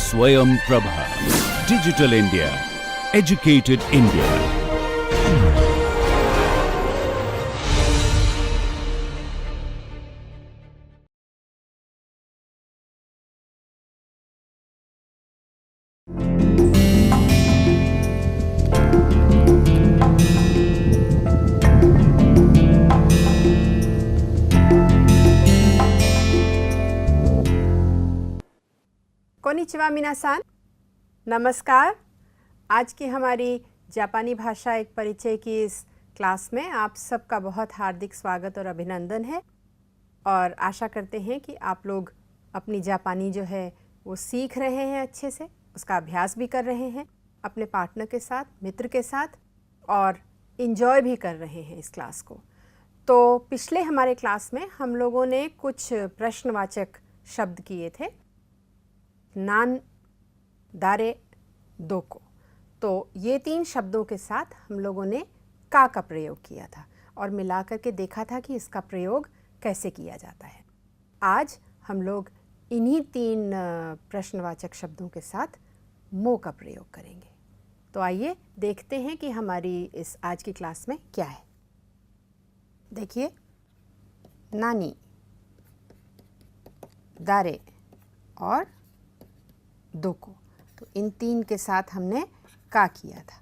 Swayam Prabha. Digital India. Educated India. कोनिचिवा मिनासान, नमस्कार। आज की हमारी जापानी भाषा एक परिचय की इस क्लास में आप सबका बहुत हार्दिक स्वागत और अभिनंदन है और आशा करते हैं कि आप लोग अपनी जापानी जो है वो सीख रहे हैं, अच्छे से उसका अभ्यास भी कर रहे हैं अपने पार्टनर के साथ, मित्र के साथ और इन्जॉय भी कर रहे हैं इस क्लास को। तो पिछले हमारे क्लास में हम लोगों ने कुछ प्रश्नवाचक शब्द किए थे, नान, दारे, दोको। तो ये 3 शब्दों के साथ हम लोगों ने का प्रयोग किया था और मिलाकर के देखा था कि इसका प्रयोग कैसे किया जाता है। आज हम लोग इन्हीं 3 प्रश्नवाचक शब्दों के साथ मो का प्रयोग करेंगे। तो आइए देखते हैं कि हमारी इस आज की क्लास में क्या है। देखिए, नानी, दारे और दोको, तो इन 3 के साथ हमने का किया था,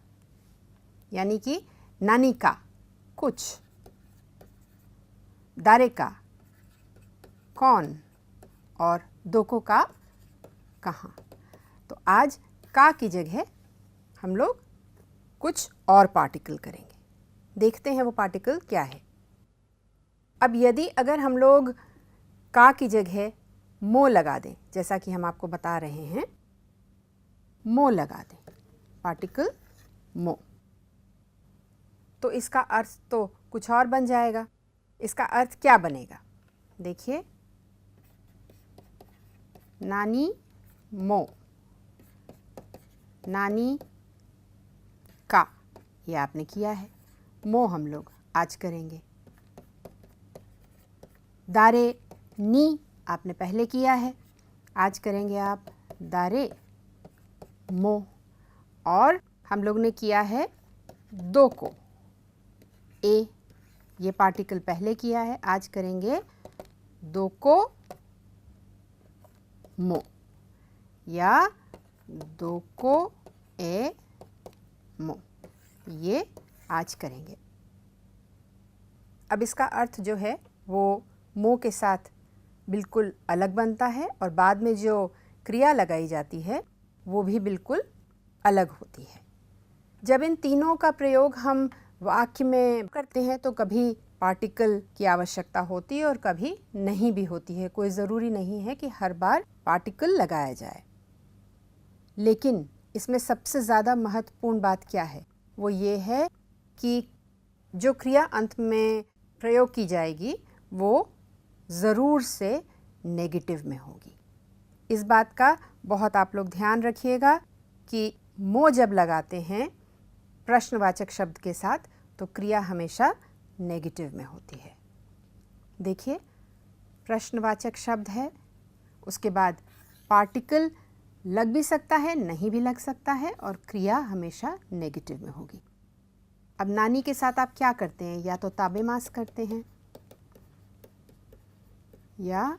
यानी कि नानी का कुछ, दारे का कौन और दोको का कहाँ। तो आज का की जगह हम लोग कुछ और पार्टिकल करेंगे। देखते हैं वो पार्टिकल क्या है। अब यदि अगर हम लोग का की जगह मो लगा दें, जैसा कि हम आपको बता रहे हैं, मो लगा दें, पार्टिकल मो, तो इसका अर्थ तो कुछ और बन जाएगा। इसका अर्थ क्या बनेगा? देखिए, नानी मो, नानी का, ये आपने किया है। मो हम लोग आज करेंगे। दारे नी आपने पहले किया है, आज करेंगे आप दारे मो। और हम लोग ने किया है दो को, ए, ये पार्टिकल पहले किया है, आज करेंगे दो को मो या दो को ए मो, ये आज करेंगे। अब इसका अर्थ जो है वो मो के साथ बिल्कुल अलग बनता है और बाद में जो क्रिया लगाई जाती है वो भी बिल्कुल अलग होती है। जब इन तीनों का प्रयोग हम वाक्य में करते हैं तो कभी पार्टिकल की आवश्यकता होती है और कभी नहीं भी होती है। कोई ज़रूरी नहीं है कि हर बार पार्टिकल लगाया जाए। लेकिन इसमें सबसे ज़्यादा महत्वपूर्ण बात क्या है? वो ये है कि जो क्रिया अंत में प्रयोग की जाएगी वो ज़रूर से नेगेटिव में होगी। इस बात का बहुत आप लोग ध्यान रखिएगा कि मो जब लगाते हैं प्रश्नवाचक शब्द के साथ तो क्रिया हमेशा नेगेटिव में होती है। देखिए, प्रश्नवाचक शब्द है, उसके बाद पार्टिकल लग भी सकता है, नहीं भी लग सकता है और क्रिया हमेशा नेगेटिव में होगी। अब नानी के साथ आप क्या करते हैं? या तो ताबेमास करते हैं या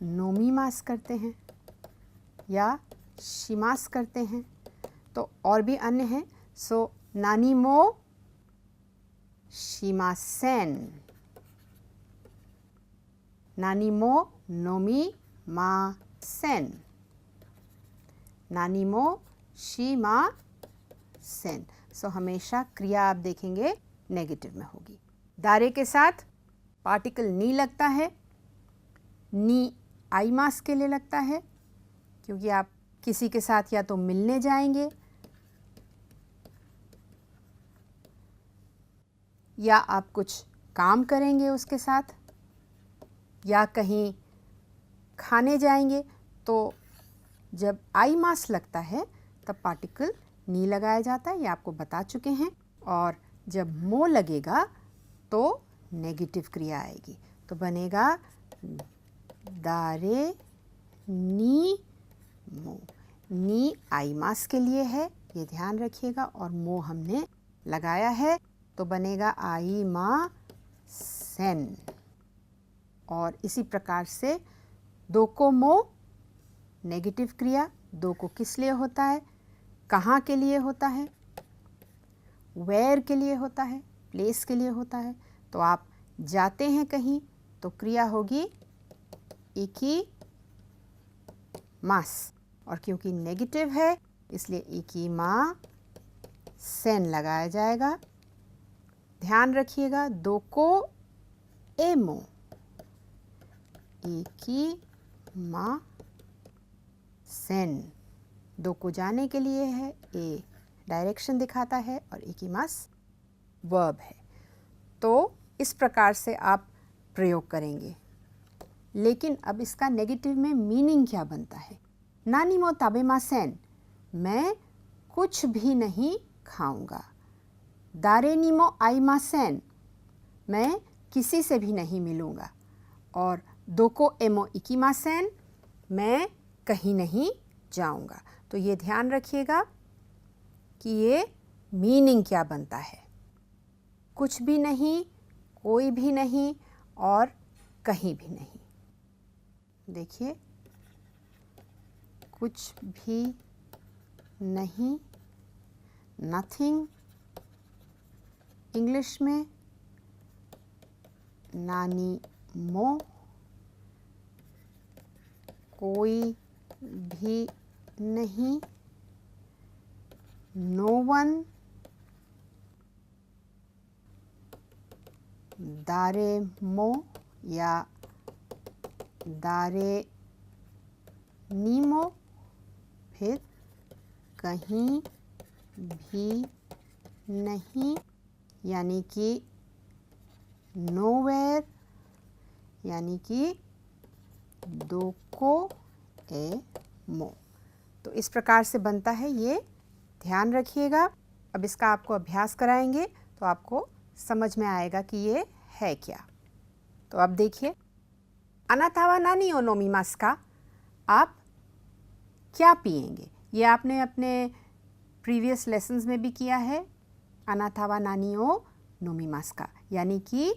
नोमीमास करते हैं या शिमास करते हैं, तो और भी अन्य हैं। सो नानी मो शिमासेन, नानी मो नोमी मासेन, नानी मो शिमासेन। सो हमेशा क्रिया आप देखेंगे नेगेटिव में होगी। दारे के साथ पार्टिकल नी लगता है, नी आई मास के लिए लगता है क्योंकि आप किसी के साथ या तो मिलने जाएंगे या आप कुछ काम करेंगे उसके साथ या कहीं खाने जाएंगे। तो जब आई मास लगता है तब पार्टिकल नी लगाया जाता है, ये आपको बता चुके हैं। और जब मो लगेगा तो नेगेटिव क्रिया आएगी, तो बनेगा दारे नी मो। नी आई मास के लिए है, ये ध्यान रखिएगा, और मो हमने लगाया है तो बनेगा आई मा सेन। और इसी प्रकार से दो को मो नेगेटिव क्रिया, दो को किस लिए होता है, कहाँ के लिए होता है, वेयर के लिए होता है, प्लेस के लिए होता है। तो आप जाते हैं कहीं तो क्रिया होगी इकी मास, और क्योंकि नेगेटिव है इसलिए इकी मा सेन लगाया जाएगा। ध्यान रखिएगा, दो को एमो इकी मा सेन, दो को जाने के लिए है, ए डायरेक्शन दिखाता है और इकी मास वर्ब है। तो इस प्रकार से आप प्रयोग करेंगे। लेकिन अब इसका नेगेटिव में मीनिंग क्या बनता है? नानी मो ताबेमासेन, मैं कुछ भी नहीं खाऊंगा। दारे नीमो आईमासेन, मैं किसी से भी नहीं मिलूंगा। और दोको एमो इकीमासेन, मैं कहीं नहीं जाऊंगा। तो ये ध्यान रखिएगा कि ये मीनिंग क्या बनता है। कुछ भी नहीं, कोई भी नहीं और कहीं भी नहीं। देखिए, कुछ भी नहीं, नथिंग इंग्लिश में, नानी मो, कोई भी नहीं, नो वन, दारे मो या दारे नीमो, फिर कहीं भी नहीं, यानी कि नोवेयर, यानी कि दोको ए मो। तो इस प्रकार से बनता है, ये ध्यान रखिएगा। अब इसका आपको अभ्यास कराएंगे तो आपको समझ में आएगा कि ये है क्या। तो अब देखिए, अनाथावा नानी ओ नोमीमास का, आप क्या पिएंगे? ये आपने अपने प्रीवियस लेसन्स में भी किया है। अनाथावा नानी ओ नोमीमास का, यानी कि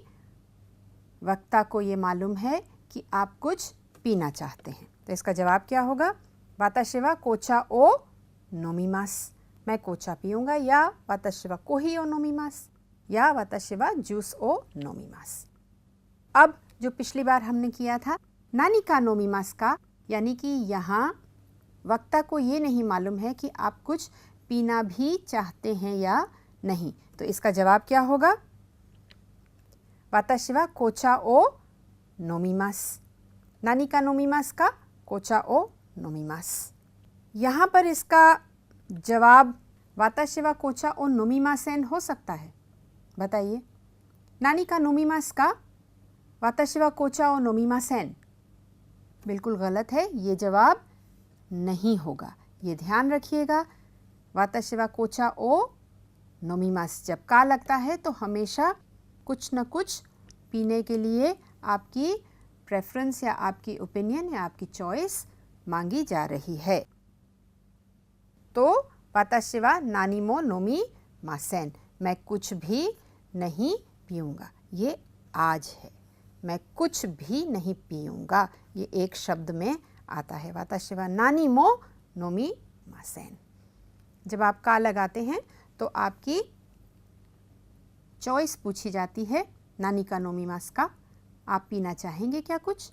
वक्ता को ये मालूम है कि आप कुछ पीना चाहते हैं। तो इसका जवाब क्या होगा? वाताशिवा कोचा ओ नोमीमास, मैं कोचा पीऊँगा, या वाताशिवा कोही ओ नोमीमास, या वाताशिवा जूस ओ नोमीमास। अब जो पिछली बार हमने किया था नानी का नोमीमास का, यानी कि यहाँ वक्ता को ये नहीं मालूम है कि आप कुछ पीना भी चाहते हैं या नहीं। तो इसका जवाब क्या होगा? वाताशिवा कोचा ओ नोमीमास, नानी का नोमीमास का कोचा ओ नोमीमास। यहाँ पर इसका जवाब वाताशिवा कोचा ओ नोमीमासेन हो सकता है। बताइए, नानी का नोमीमास का वाताशिवा कोचा ओ नोमीमासेन, बिल्कुल गलत है, ये जवाब नहीं होगा। ये ध्यान रखिएगा, वाताशिवा कोचा ओ नोमीमास जब का लगता है तो हमेशा कुछ न कुछ पीने के लिए आपकी प्रेफरेंस या आपकी ओपिनियन या आपकी चॉइस मांगी जा रही है। तो वाताशिवा नानी मो नोमी मासेन, मैं कुछ भी नहीं पीऊँगा, ये आज है। मैं कुछ भी नहीं पीऊँगा, ये एक शब्द में आता है। वाताशिवा नानी मो नोमी मासेन। जब आप का लगाते हैं तो आपकी चॉइस पूछी जाती है, नानी का नोमीमास का, आप पीना चाहेंगे क्या कुछ,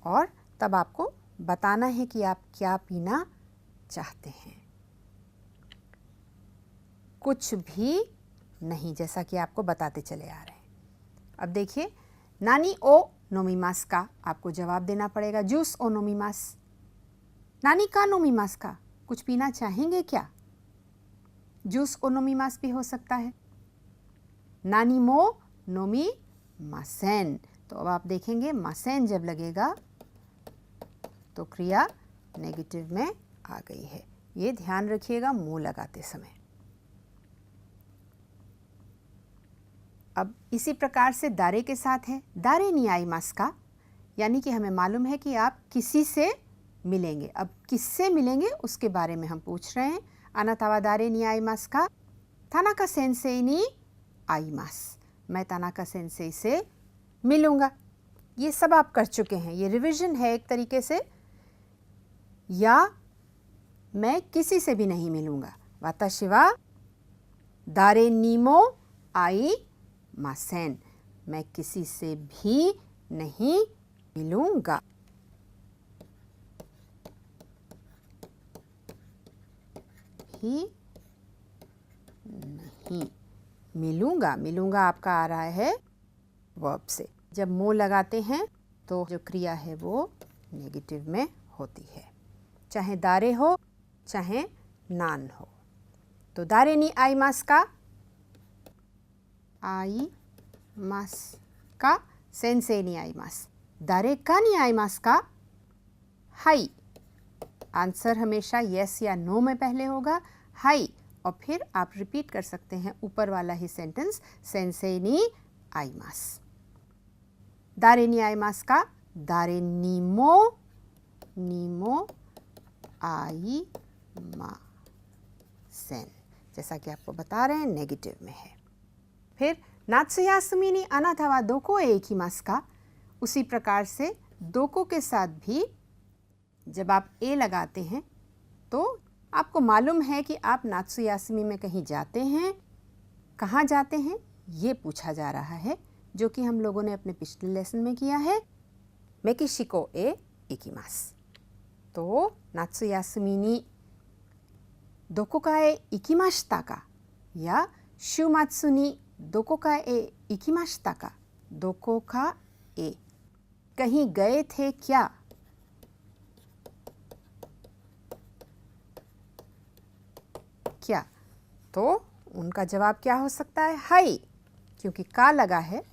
और तब आपको बताना है कि आप क्या पीना चाहते हैं। कुछ भी नहीं, जैसा कि आपको बताते चले आ रहे हैं। अब देखिए, नानी ओ नोमीमास का आपको जवाब देना पड़ेगा, जूस ओ नोमीमास। नानी का नोमीमास का, कुछ पीना चाहेंगे क्या? जूस ओ नोमीमास भी हो सकता है। नानी मो नोमी मासेन, तो अब आप देखेंगे मासेन जब लगेगा तो क्रिया नेगेटिव में आ गई है। ये ध्यान रखिएगा मो लगाते समय। अब इसी प्रकार से दारे के साथ है, दारे नी आई मास का, यानी कि हमें मालूम है कि आप किसी से मिलेंगे। अब किससे मिलेंगे उसके बारे में हम पूछ रहे हैं। आनाता दारे नी आइमास का, तानाका सेंसेई नी आइमास, मैं तानाका सेंसेई से मिलूंगा। ये सब आप कर चुके हैं, ये रिवीजन है एक तरीके से। या मैं किसी से भी नहीं मिलूंगा, वाताशी वा दारे नी मो आइमासेन, मैं किसी से भी नहीं मिलूंगा। ही नहीं मिलूंगा, मिलूंगा आपका आ रहा है वर्ब से। जब मो लगाते हैं तो जो क्रिया है वो नेगेटिव में होती है, चाहे दारे हो चाहे नान हो। तो दारे नी आइमास का, आइमास का, सेंसेई नी आइमास। दारे का नी आइमास का, हाई। आंसर हमेशा यस या नो में पहले होगा, हाई, और फिर आप रिपीट कर सकते हैं ऊपर वाला ही सेंटेंस, सेंसेई नी आइमास। दारे नी आइमास का, दारे नीमो, नीमो आइमासेन, जैसा कि आपको बता रहे हैं नेगेटिव में है। फिर नात्सुयासुमी नी आनाता वा दोको ए इकिमासु का, उसी प्रकार से दोको के साथ भी जब आप ए लगाते हैं तो आपको मालूम है कि आप नात्सुयासुमी में कहीं जाते हैं, कहाँ जाते हैं ये पूछा जा रहा है, जो कि हम लोगों ने अपने पिछले लेसन में किया है, मेकिशिको ए इकिमासु। तो नात्सुयासुमी नी दोको का ए इकिमाशिता का, या शूमात्सु नी दोको का ए इकिमाशिता का, दोको का ए, कहीं गए थे क्या। क्या, तो उनका जवाब क्या हो सकता है, हाई, क्योंकि का लगा है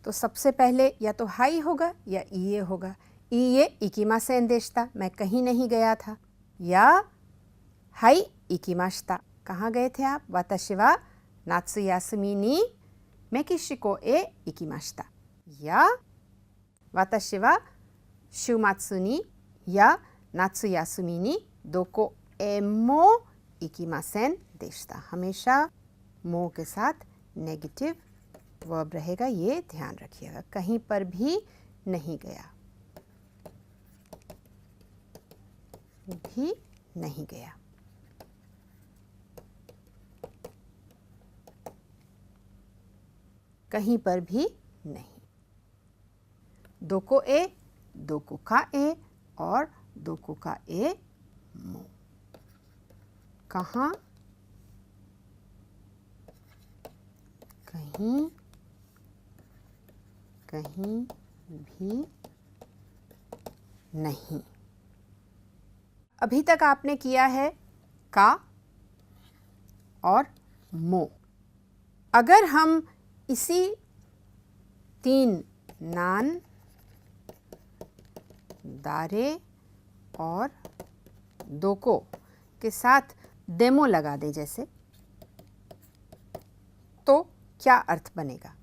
तो सबसे पहले या तो हाई होगा या ईए होगा। ईए इकिमासेन देशिता, मैं कहीं नहीं गया था, या हाई इकिमाशिता, कहाँ गए थे आप, वाताशी वा नात्सुयासुमी नी मेकिशिको ए इकिमाशिता, या वाताशी वा शूमात्सु नी या नात्सुयासुमी नी दोको ए मो इकिमासेन देशिता। हमेशा मो के साथ नेगेटिव वर्ब रहेगा, ये ध्यान रखिएगा, कहीं पर भी नहीं गया, भी नहीं गया। कहीं पर भी नहीं। दोको ए, दोको का ए और दोको का ए मो, कहाँ, कहीं, कहीं भी नहीं। अभी तक आपने किया है का और मो। अगर हम इसी 3 नान, दारे और दोको के साथ डेमो लगा दें जैसे, तो क्या अर्थ बनेगा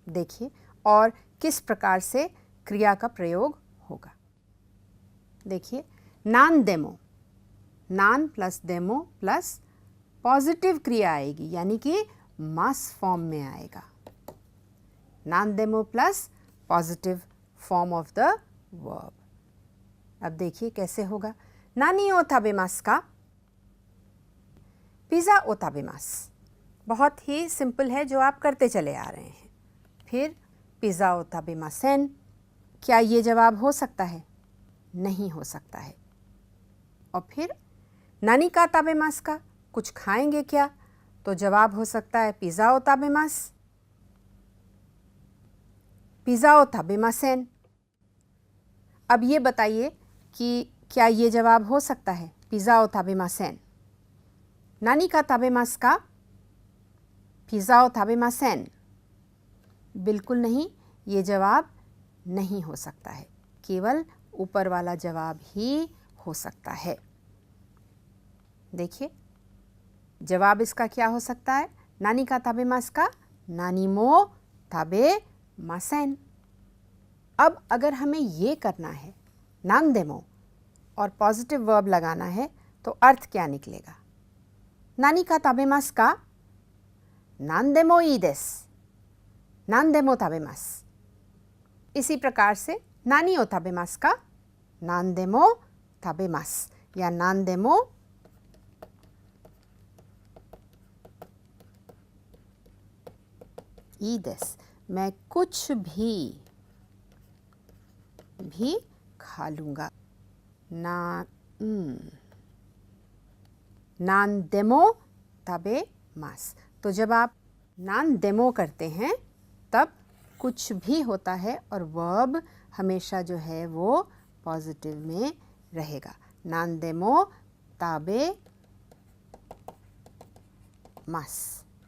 देखिए, और किस प्रकार से क्रिया का प्रयोग होगा। देखिए, नान डेमो, नान प्लस डेमो प्लस पॉजिटिव क्रिया आएगी, यानी कि मास फॉर्म में आएगा। नान डेमो plus positive form of the verb. अब देखिए कैसे होगा। नानी ओ ताबेमास का, पिज़्ज़ा ओ ताबेमास, बहुत ही सिंपल है जो आप करते चले आ रहे हैं। फिर पिज़्ज़ा ओ ताबेमासेन, क्या ये जवाब हो सकता है, नहीं हो सकता है। और फिर नानी का ताबेमास का, कुछ खाएंगे क्या, तो जवाब हो सकता है पिज़्ज़ा ओ ताबेमास, पिज़्ज़ा ओ ताबेमासेन। अब ये बताइए कि क्या ये जवाब हो सकता है पिज़्ज़ा ओ ताबेमासेन। नानी का ताबेमास का, पिज़्ज़ा ओ ताबेमासेन, बिल्कुल नहीं, ये जवाब नहीं हो सकता है, केवल ऊपर वाला जवाब ही हो सकता है। देखिए जवाब इसका क्या हो सकता है, नानी का ताबेमास का, नानी मो ताबेमासेन। अब अगर हमें ये करना है नान डेमो और पॉजिटिव वर्ब लगाना है तो अर्थ क्या निकलेगा? नानी का ताबेमास का नांदेमो ई देस, नांदेमो ताबेमास। इसी प्रकार से नानी ओ ताबेमास का नांदेमो ताबेमास या नांदेमो ई देस, मैं कुछ भी खा लूँगा। नांदेमो ताबेमास। तो जब आप नांदेमो करते हैं तब कुछ भी होता है और वर्ब हमेशा जो है वो पॉजिटिव में रहेगा। नांदेमो ताबेमास,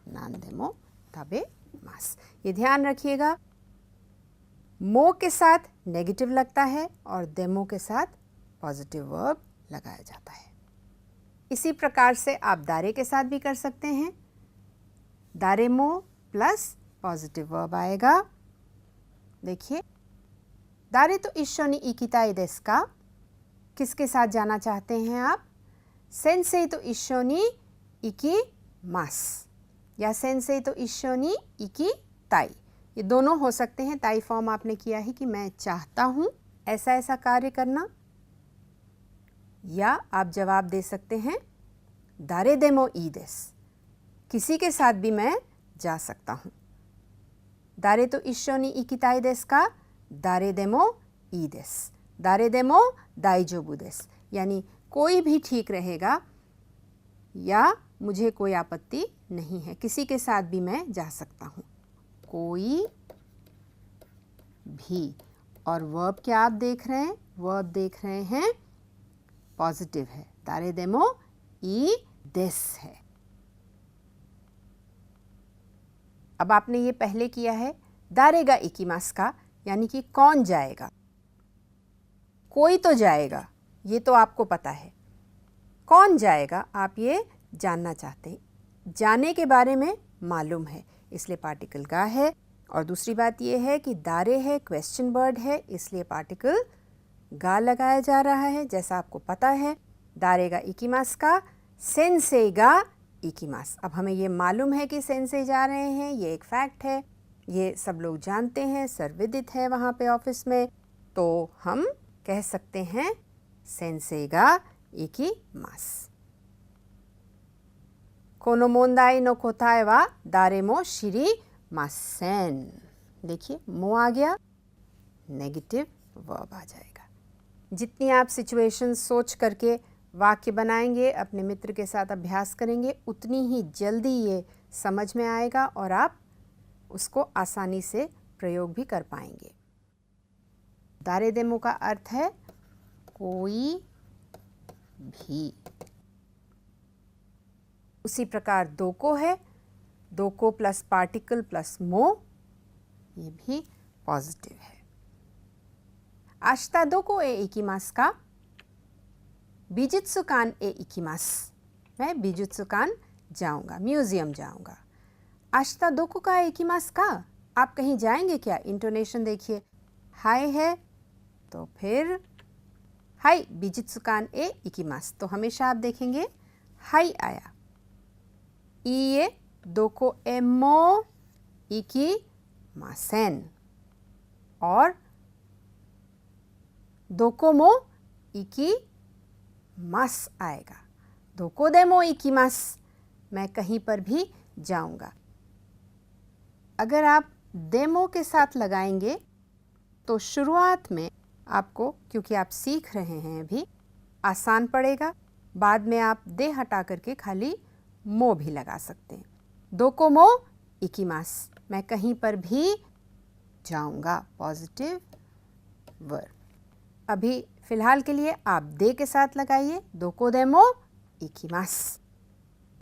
नांदेमो ताबेमास। ये ध्यान रखिएगा, मो के साथ नेगेटिव लगता है और देमो के साथ पॉजिटिव वर्ब लगाया जाता है। इसी प्रकार से आप दारे के साथ भी कर सकते हैं। दारेमो प्लस पॉजिटिव वर्ब आएगा। देखिए, दारे तो इशोनी इकिताई देसु का, किसके साथ जाना चाहते हैं आप? सेंसेई तो इशोनी इकिमास या सेंसेई तो इशोनी इकिताई, ये दोनों हो सकते हैं। ताई फॉर्म आपने किया है कि मैं चाहता हूँ ऐसा ऐसा कार्य करना, या आप जवाब दे सकते हैं दारे देमो ई देस, किसी के साथ भी मैं जा सकता हूँ। दारे तो इशोनी इकिताई देसु का, दारे देमो ई देस, दारे देमो दाइजोबु देसु, यानी कोई भी ठीक रहेगा या मुझे कोई आपत्ति नहीं है, किसी के साथ भी मैं जा सकता हूँ। कोई भी, और वर्ब क्या आप देख रहे हैं? वर्ब देख रहे हैं पॉजिटिव है, दारे देमो ई देस है। अब आपने ये पहले किया है दारेगा इकिमास का, यानी कि कौन जाएगा, कोई तो जाएगा, ये तो आपको पता है। कौन जाएगा आप ये जानना चाहते हैं, जाने के बारे में मालूम है, इसलिए पार्टिकल गा है। और दूसरी बात ये है कि दारे है, क्वेश्चन वर्ड है, इसलिए पार्टिकल गा लगाया जा रहा है, जैसा आपको पता है। दारेगा इकिमास का, सेंसेई गा इकिमास। अब हमें ये मालूम है कि सेंसेई जा रहे हैं, ये एक फैक्ट है, ये सब लोग जानते हैं, सर्वविदित है वहाँ पे ऑफिस में, तो हम कह सकते हैं सेंसेई गा इकिमास। कोनो मोंदाई नो कोताए वा दारेमो शिरिमासेन। देखिए, मो आ गया, नेगेटिव वर्ब आ जाएगा। जितनी आप सिचुएशन सोच करके वाक्य बनाएंगे, अपने मित्र के साथ अभ्यास करेंगे, उतनी ही जल्दी ये समझ में आएगा और आप उसको आसानी से प्रयोग भी कर पाएंगे। दारे देमो का अर्थ है कोई भी। उसी प्रकार दोको है, दोको प्लस पार्टिकल प्लस मो, ये भी पॉजिटिव है। आशिता दोको ए इकिमास का, बीजित्सुकान ए इकिमास, मैं बीजित्सुकान जाऊंगा, म्यूजियम जाऊंगा। आशिता दोको का ए इकिमास का, आप कहीं जाएंगे क्या? इंटोनेशन देखिए, हाय है तो फिर हाय बीजित्सुकान ए इकिमास, तो हमेशा आप देखेंगे हाय आया। इए दोको एमो इकिमासेन और दोकोमो इकिमास आएगा। दोको देमो इकिमास, मैं कहीं पर भी जाऊंगा। अगर आप देमो के साथ लगाएंगे तो शुरुआत में आपको, क्योंकि आप सीख रहे हैं अभी, आसान पड़ेगा। बाद में आप दे हटा करके खाली मो भी लगा सकते हैं। दोकोमो इकिमास, मैं कहीं पर भी जाऊंगा, पॉजिटिव वर्ब। अभी फिलहाल के लिए आप दे के साथ लगाइए, दोको देमो इकिमास,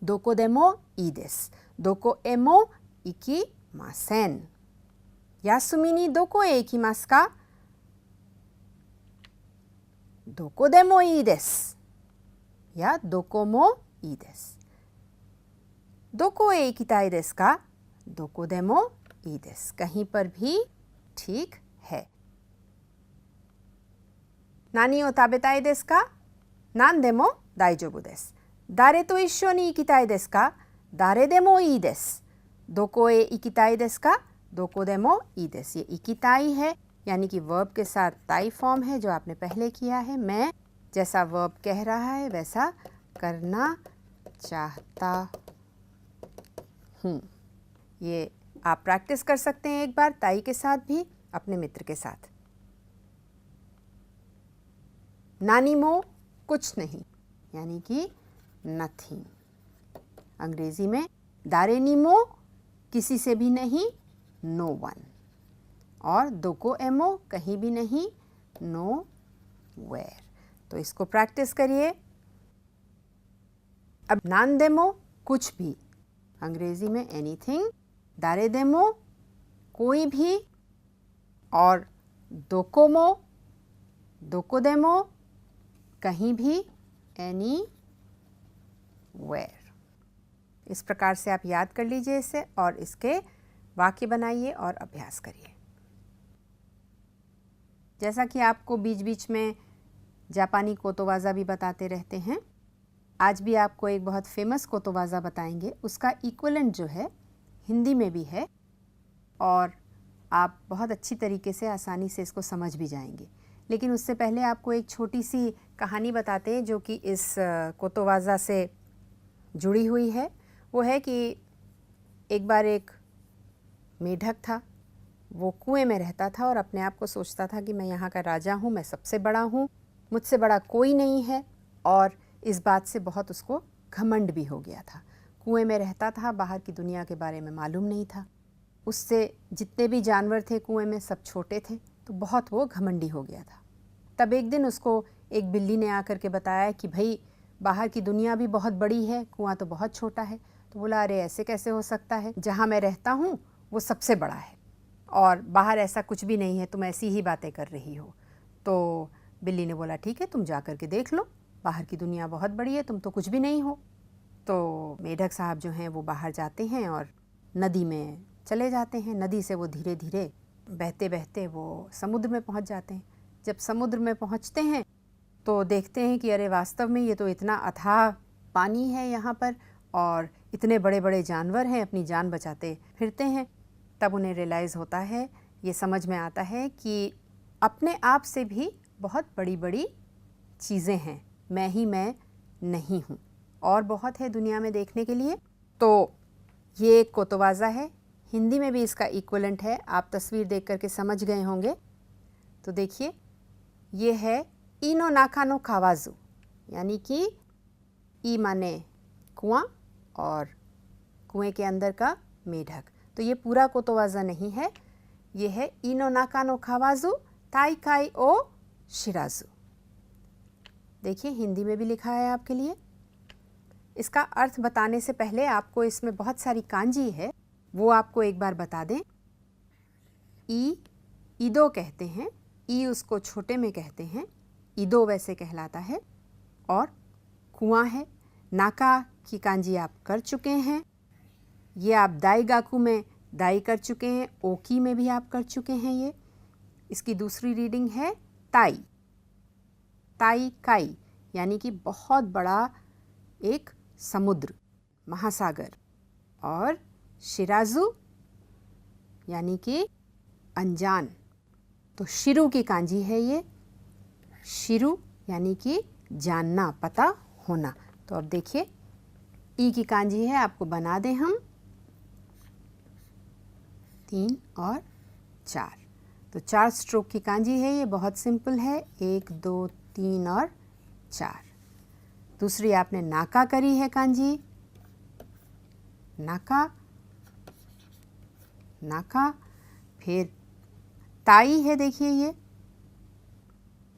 दोको देमो ई देस, दोको एमो इकिमासेन। यासुमी दोको ए इकिमास का, दोको देमो ई देस या दोकोमो ई देस। दोको ए इकिताई देसु का, दोको देमो ई देसु, कहीं पर भी ठीक है। नानी ओ ताबेताई देसु का, なんでも大丈夫です。誰と一緒に行きたいですか？誰でもいいです。どこへ行きたいですか？どこでもいいです。ये इकिताई है यानी कि वर्ब के साथ ताई फॉर्म है जो आपने पहले किया है। मैं जैसा वर्ब कह रहा है वैसा करना चाहता हूँ। ये आप प्रैक्टिस कर सकते हैं एक बार ताई के साथ भी, अपने मित्र के साथ। नानीमो कुछ नहीं यानी कि नथिंग। अंग्रेजी में दारेनीमो किसी से भी नहीं, नो वन। और दोको एमो कहीं भी नहीं, नो वेयर। तो इसको प्रैक्टिस करिए। अब नानदेमो कुछ भी, अंग्रेजी में एनीथिंग, दारेदेमो कोई भी, और दोकोमो दोकोदेमो कहीं भी, एनी वेयर। इस प्रकार से आप याद कर लीजिए इसे और इसके वाक्य बनाइए और अभ्यास करिए। जैसा कि आपको बीच बीच में जापानी कोतोवाज़ा भी बताते रहते हैं, आज भी आपको एक बहुत फेमस कोतोवाज़ा बताएंगे। उसका इक्विवेलेंट जो है हिंदी में भी है और आप बहुत अच्छी तरीके से आसानी से इसको समझ भी जाएंगे। लेकिन उससे पहले आपको एक छोटी सी कहानी बताते हैं जो कि इस कोतोवाज़ा से जुड़ी हुई है। वो है कि एक बार एक मेढक था, वो कुएं में रहता था और अपने आप को सोचता था कि मैं यहाँ का राजा हूँ, मैं सबसे बड़ा हूँ, मुझसे बड़ा कोई नहीं है। और इस बात से बहुत उसको घमंड भी हो गया था। कुएं में रहता था, बाहर की दुनिया के बारे में मालूम नहीं था। उससे जितने भी जानवर थे कुएं में सब छोटे थे, तो बहुत वो घमंडी हो गया था। तब एक दिन उसको एक बिल्ली ने आकर के बताया कि भाई बाहर की दुनिया भी बहुत बड़ी है, कुआं तो बहुत छोटा है। तो बोला, अरे ऐसे कैसे हो सकता है, जहाँ मैं रहता हूँ वो सबसे बड़ा है और बाहर ऐसा कुछ भी नहीं है, तुम ऐसी ही बातें कर रही हो। तो बिल्ली ने बोला, ठीक है तुम जा कर के देख लो, बाहर की दुनिया बहुत बड़ी है, तुम तो कुछ भी नहीं हो। तो मेढक साहब जो हैं वो बाहर जाते हैं और नदी में चले जाते हैं। नदी से वो धीरे धीरे बहते बहते वो समुद्र में पहुंच जाते हैं। जब समुद्र में पहुंचते हैं तो देखते हैं कि अरे वास्तव में ये तो इतना अथाह पानी है यहाँ पर और इतने बड़े बड़े जानवर हैं, अपनी जान बचाते फिरते हैं। तब उन्हें रियलाइज़ होता है, ये समझ में आता है कि अपने आप से भी बहुत बड़ी बड़ी चीज़ें हैं, मैं ही मैं नहीं हूँ, और बहुत है दुनिया में देखने के लिए। तो ये एक कोतोवाज़ा है, हिंदी में भी इसका इक्विवेलेंट है, आप तस्वीर देख करके समझ गए होंगे। तो देखिए, ये है इनो नाका नो कावाज़ु, यानी कि ई माने कुआं और कुएं के अंदर का मेढक। तो ये पूरा कोतोवाज़ा नहीं है, ये है इनो नाका नो कावाज़ु ताइकाई ओ शिराज़ु। देखिए हिंदी में भी लिखा है आपके लिए। इसका अर्थ बताने से पहले आपको इसमें बहुत सारी कांजी है, वो आपको एक बार बता दें। ईदो कहते हैं, ई उसको छोटे में कहते हैं, ईदो वैसे कहलाता है। और कुआं है, नाका की कांजी आप कर चुके हैं, ये आप दाई गाकू में दाई कर चुके हैं, ओकी में भी आप कर चुके हैं। ये इसकी दूसरी रीडिंग है ताई, ताई काई यानी कि बहुत बड़ा एक समुद्र, महासागर। और शिराज़ु यानी कि अनजान। तो शिरु की कांजी है ये, शिरु यानी कि जानना, पता होना। तो अब देखिए ई की कांजी है, आपको बना दें हम 3 और 4। तो 4 स्ट्रोक की कांजी है ये, बहुत सिंपल है, 1 2 3 और 4। दूसरी आपने नाका करी है कांजी, नाका नाका। फिर ताई है, देखिए ये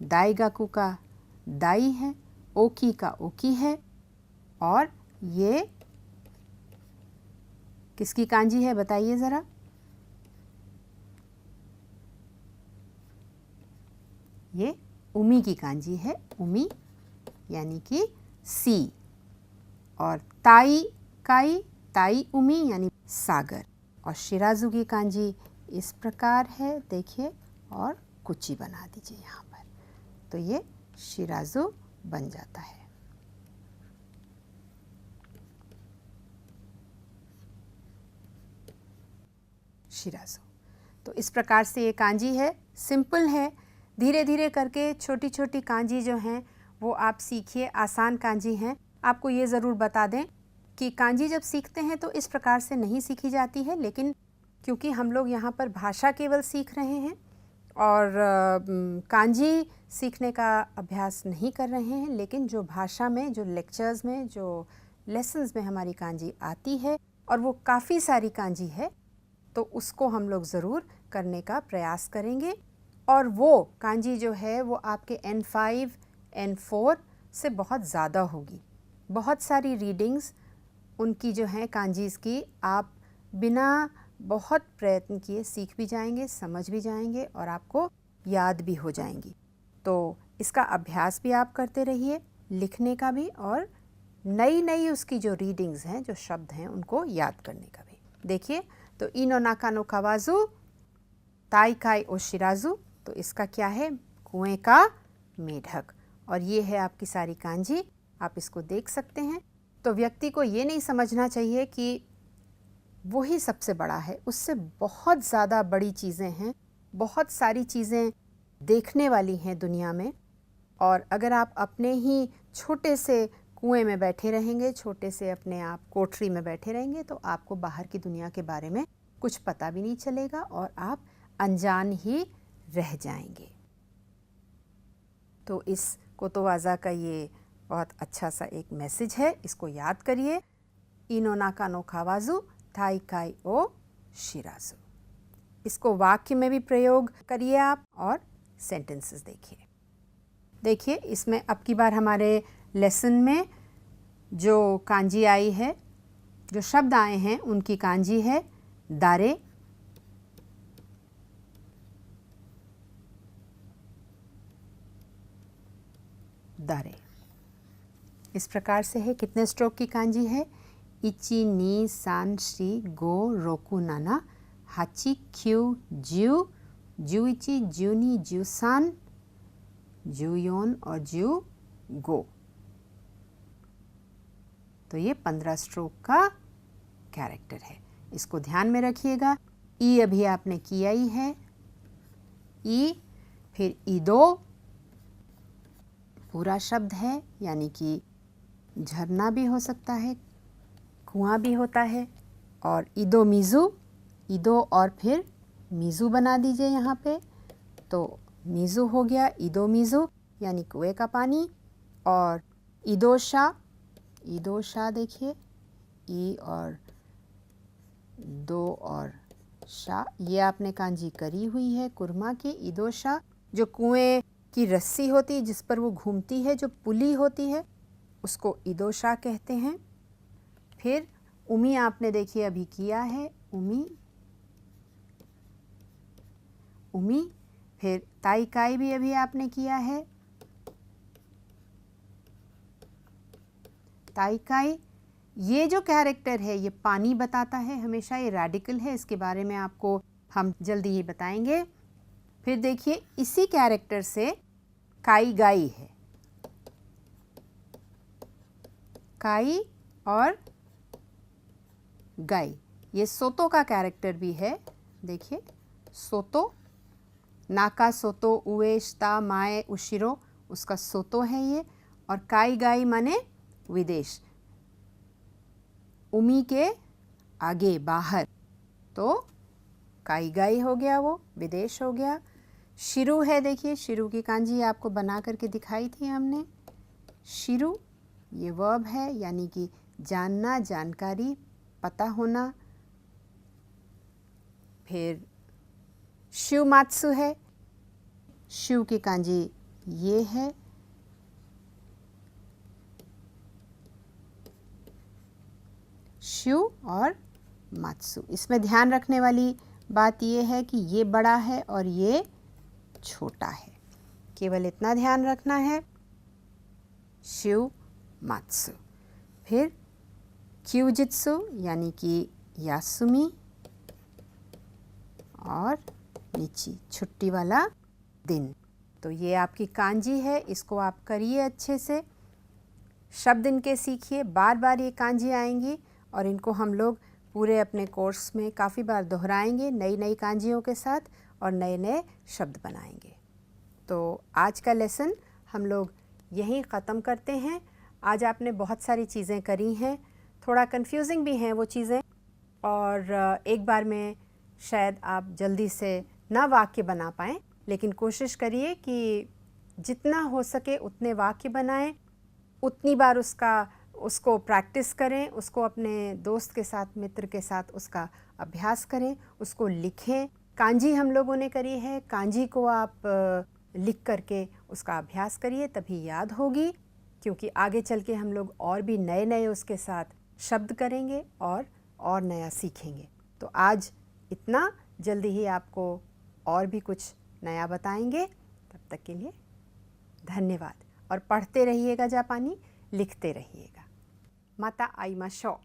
दाई गाकू का दाई है, ओकी का ओकी है। और ये किसकी कांजी है बताइए ज़रा। ये उमी की कांजी है, उमी यानी कि सी। और ताई काई, ताई उमी यानी सागर। और शिराज़ु की कांजी इस प्रकार है, देखिए, और कुची बना दीजिए यहाँ पर। तो ये शिराज़ु बन जाता है। शिराजू। तो इस प्रकार से ये कांजी है, सिंपल है। धीरे धीरे करके छोटी छोटी कांजी जो हैं वो आप सीखिए, आसान कांजी हैं। आपको ये ज़रूर बता दें कि कांजी जब सीखते हैं तो इस प्रकार से नहीं सीखी जाती है, लेकिन क्योंकि हम लोग यहाँ पर भाषा केवल सीख रहे हैं और कांजी सीखने का अभ्यास नहीं कर रहे हैं, लेकिन जो भाषा में, जो लेक्चर्स में, जो लेसन्स में हमारी कांजी आती है और वो काफ़ी सारी कांजी है, तो उसको हम लोग ज़रूर करने का प्रयास करेंगे। और वो कांजी जो है वो आपके N5, N4 से बहुत ज़्यादा होगी। बहुत सारी रीडिंग्स उनकी जो हैं कांजीज़ की, आप बिना बहुत प्रयत्न किए सीख भी जाएंगे, समझ भी जाएंगे और आपको याद भी हो जाएंगी। तो इसका अभ्यास भी आप करते रहिए, लिखने का भी, और नई नई उसकी जो रीडिंग्स हैं, जो शब्द हैं, उनको याद करने का भी। देखिए, तो इनो नाका नो कावाजू ताई काई ओ शिराजू, तो इसका क्या है? कुएं का मेढक। और ये है आपकी सारी कांजी, आप इसको देख सकते हैं। तो व्यक्ति को ये नहीं समझना चाहिए कि वही सबसे बड़ा है, उससे बहुत ज़्यादा बड़ी चीज़ें हैं, बहुत सारी चीज़ें देखने वाली हैं दुनिया में। और अगर आप अपने ही छोटे से कुएं में बैठे रहेंगे, छोटे से अपने आप कोठरी में बैठे रहेंगे, तो आपको बाहर की दुनिया के बारे में कुछ पता भी नहीं चलेगा और आप अनजान ही रह जाएंगे। तो इस कोतोवाज़ा का ये बहुत अच्छा सा एक मैसेज है, इसको याद करिए। इनो नाका नो कावाजू ताई काई ओ शिराजू। इसको वाक्य में भी प्रयोग करिए आप और सेंटेंसेस देखिए। देखिए, इसमें अब की बार हमारे लेसन में जो कांजी आई है, जो शब्द आए हैं, उनकी कांजी है दारे, दारे। इस प्रकार से है। कितने स्ट्रोक की कांजी है? इची नी सान शी गो रोकू नाना हाची क्यू ज्यू ज्यू इची ज्यू नी ज्यू सान ज्यू योन और ज्यू गो। तो ये 15 स्ट्रोक का कैरेक्टर है, इसको ध्यान में रखिएगा। ई अभी आपने किया ही है, ई, फिर ईदो पूरा शब्द है, यानी कि झरना भी हो सकता है, कुआं भी होता है। और ईदो मीज़ू, ईदो और फिर मीज़ू बना दीजिए यहाँ पे, तो मीज़ू हो गया, ईदो मीज़ू यानी कुएं का पानी। और ईदोशा, ईदोशा देखिए, ई और दो और शा, ये आपने कांजी करी हुई है कुरमा की। ईदोशा, जो कुएं की रस्सी होती है जिस पर वो घूमती है, जो पुली होती है, उसको ईदोशा कहते हैं। फिर उमी आपने देखिए अभी किया है, उमी, उमी। फिर ताई काई भी अभी आपने किया है, ताई काई। ये जो कैरेक्टर है ये पानी बताता है हमेशा, ये रेडिकल है, इसके बारे में आपको हम जल्दी ही बताएंगे। फिर देखिए, इसी कैरेक्टर से काई गाई है, काई और गाई, ये सोतो का कैरेक्टर भी है। देखिए, सोतो, नाका सोतो उएश्ता माए उशिरो, उसका सोतो है ये। और काई गाई माने विदेश, उमी के आगे, बाहर, तो काई गाई हो गया, वो विदेश हो गया। शिरु है, देखिए शिरु की कांजी आपको बना करके दिखाई थी हमने। शिरु ये वर्ब है, यानी कि जानना, जानकारी, पता होना। फिर शिवमात्सु है, शिव की कांजी ये है। शिव और मात्सु, इसमें ध्यान रखने वाली बात ये है कि ये बड़ा है और ये छोटा है, केवल इतना ध्यान रखना है। शिव मात्सु। फिर क्यूजित्सु यानी कि यासुमी, और निची छुट्टी वाला दिन। तो ये आपकी कांजी है, इसको आप करिए अच्छे से, शब्द इनके सीखिए, बार बार ये कांजी आएंगी और इनको हम लोग पूरे अपने कोर्स में काफ़ी बार दोहराएंगे नई नई कांजियों के साथ और नए नए शब्द बनाएंगे। तो आज का लेसन हम लोग यहीं ख़त्म करते हैं। आज आपने बहुत सारी चीज़ें करी हैं, थोड़ा कंफ्यूजिंग भी हैं वो चीज़ें, और एक बार में शायद आप जल्दी से ना वाक्य बना पाएँ, लेकिन कोशिश करिए कि जितना हो सके उतने वाक्य बनाएं, उतनी बार उसको प्रैक्टिस करें, उसको अपने दोस्त के साथ, मित्र के साथ उसका अभ्यास करें, उसको लिखें। कांजी हम लोगों ने करी है, कांजी को आप लिख करके उसका अभ्यास करिए, तभी याद होगी, क्योंकि आगे चल के हम लोग और भी नए नए उसके साथ शब्द करेंगे और नया सीखेंगे। तो आज इतना, जल्दी ही आपको और भी कुछ नया बताएंगे। तब तक के लिए धन्यवाद और पढ़ते रहिएगा जापानी, लिखते रहिएगा। माता आइमाशो।